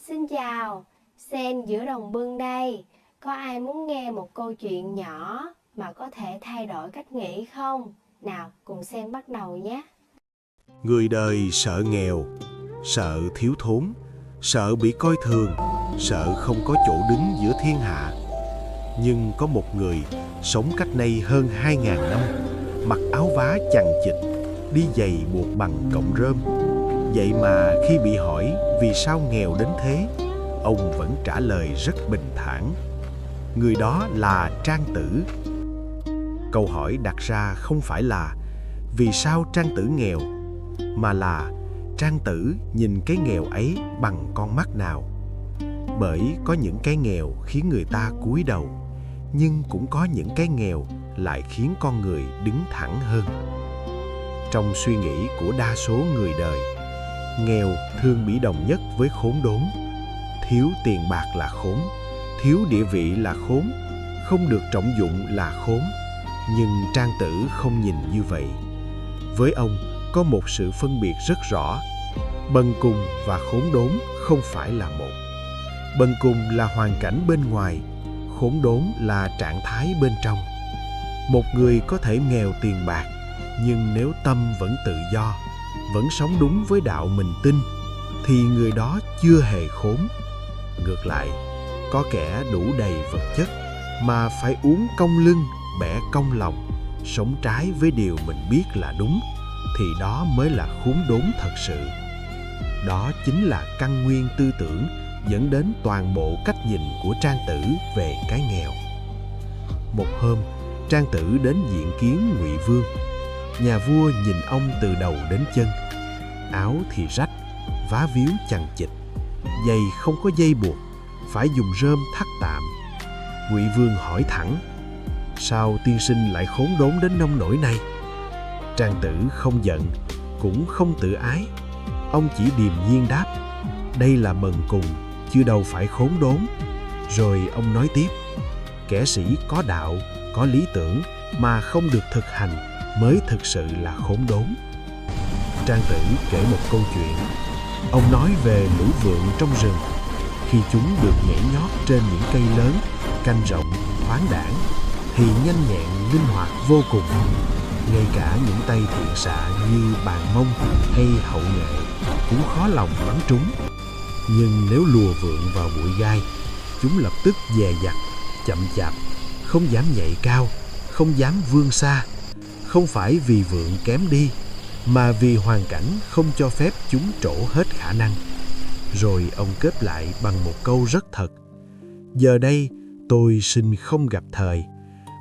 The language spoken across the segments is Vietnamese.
Xin chào, Sen giữa đồng bưng đây. Có ai muốn nghe một câu chuyện nhỏ mà có thể thay đổi cách nghĩ không? Nào, cùng Sen bắt đầu nhé. Người đời sợ nghèo, sợ thiếu thốn, sợ bị coi thường, sợ không có chỗ đứng giữa thiên hạ. Nhưng có một người sống cách đây hơn 2.000 năm, mặc áo vá chằng chịt, đi giày buộc bằng cọng rơm. Vậy mà khi bị hỏi vì sao nghèo đến thế, ông vẫn trả lời rất bình thản. Người đó là Trang Tử. Câu hỏi đặt ra không phải là vì sao Trang Tử nghèo, mà là Trang Tử nhìn cái nghèo ấy bằng con mắt nào. Bởi có những cái nghèo khiến người ta cúi đầu, nhưng cũng có những cái nghèo lại khiến con người đứng thẳng hơn. Trong suy nghĩ của đa số người đời, nghèo thường bị đồng nhất với khốn đốn. Thiếu tiền bạc là khốn, thiếu địa vị là khốn, không được trọng dụng là khốn. Nhưng Trang Tử không nhìn như vậy. Với ông, có một sự phân biệt rất rõ. Bần cùng và khốn đốn không phải là một. Bần cùng là hoàn cảnh bên ngoài, khốn đốn là trạng thái bên trong. Một người có thể nghèo tiền bạc, nhưng nếu tâm vẫn tự do, vẫn sống đúng với đạo mình tin, thì người đó chưa hề khốn. Ngược lại, có kẻ đủ đầy vật chất mà phải uống cong lưng, bẻ cong lòng, sống trái với điều mình biết là đúng, thì đó mới là khốn đốn thật sự. Đó chính là căn nguyên tư tưởng dẫn đến toàn bộ cách nhìn của Trang Tử về cái nghèo. Một hôm, Trang Tử đến diện kiến Ngụy Vương. Nhà vua nhìn ông từ đầu đến chân. Áo thì rách, vá víu chằng chịt, giày không có dây buộc, phải dùng rơm thắt tạm. Ngụy Vương hỏi thẳng: sao tiên sinh lại khốn đốn đến nông nỗi này? Trang Tử không giận, cũng không tự ái. Ông chỉ điềm nhiên đáp: đây là bần cùng, chứ đâu phải khốn đốn. Rồi ông nói tiếp: kẻ sĩ có đạo, có lý tưởng mà không được thực hành mới thực sự là khốn đốn. Trang Tử kể một câu chuyện. Ông nói về lũ vượn trong rừng. Khi chúng được nhảy nhót trên những cây lớn, canh rộng, thoáng đãng, thì nhanh nhẹn, linh hoạt vô cùng. Ngay cả những tay thiện xạ như Bàn Mông hay Hậu Nghệ cũng khó lòng bắn trúng. Nhưng nếu lùa vượn vào bụi gai, chúng lập tức dè dặt, chậm chạp, không dám nhảy cao, không dám vươn xa. Không phải vì vượn kém đi, mà vì hoàn cảnh không cho phép chúng trổ hết khả năng. Rồi ông kết lại bằng một câu rất thật: giờ đây tôi xin không gặp thời,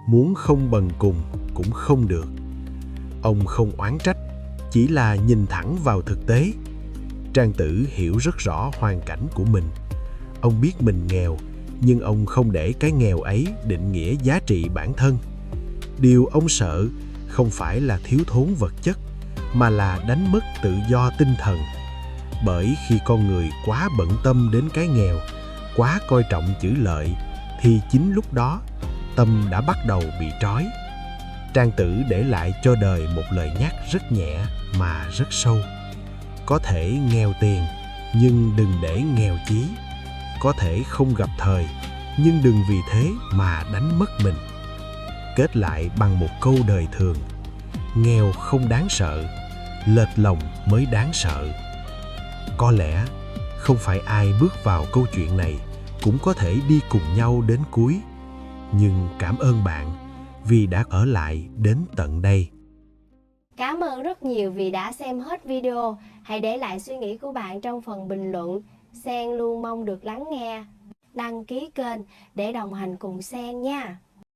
muốn không bần cùng cũng không được. Ông không oán trách, chỉ là nhìn thẳng vào thực tế. Trang Tử hiểu rất rõ hoàn cảnh của mình. Ông biết mình nghèo, nhưng ông không để cái nghèo ấy định nghĩa giá trị bản thân. Điều ông sợ không phải là thiếu thốn vật chất, mà là đánh mất tự do tinh thần. Bởi khi con người quá bận tâm đến cái nghèo, quá coi trọng chữ lợi, thì chính lúc đó tâm đã bắt đầu bị trói. Trang Tử để lại cho đời một lời nhắc rất nhẹ mà rất sâu. Có thể nghèo tiền, nhưng đừng để nghèo chí. Có thể không gặp thời, nhưng đừng vì thế mà đánh mất mình. Kết lại bằng một câu đời thường: nghèo không đáng sợ, lệch lòng mới đáng sợ. Có lẽ không phải ai bước vào câu chuyện này cũng có thể đi cùng nhau đến cuối. Nhưng cảm ơn bạn vì đã ở lại đến tận đây. Cảm ơn rất nhiều vì đã xem hết video. Hãy để lại suy nghĩ của bạn trong phần bình luận. Sen luôn mong được lắng nghe. Đăng ký kênh để đồng hành cùng Sen nha.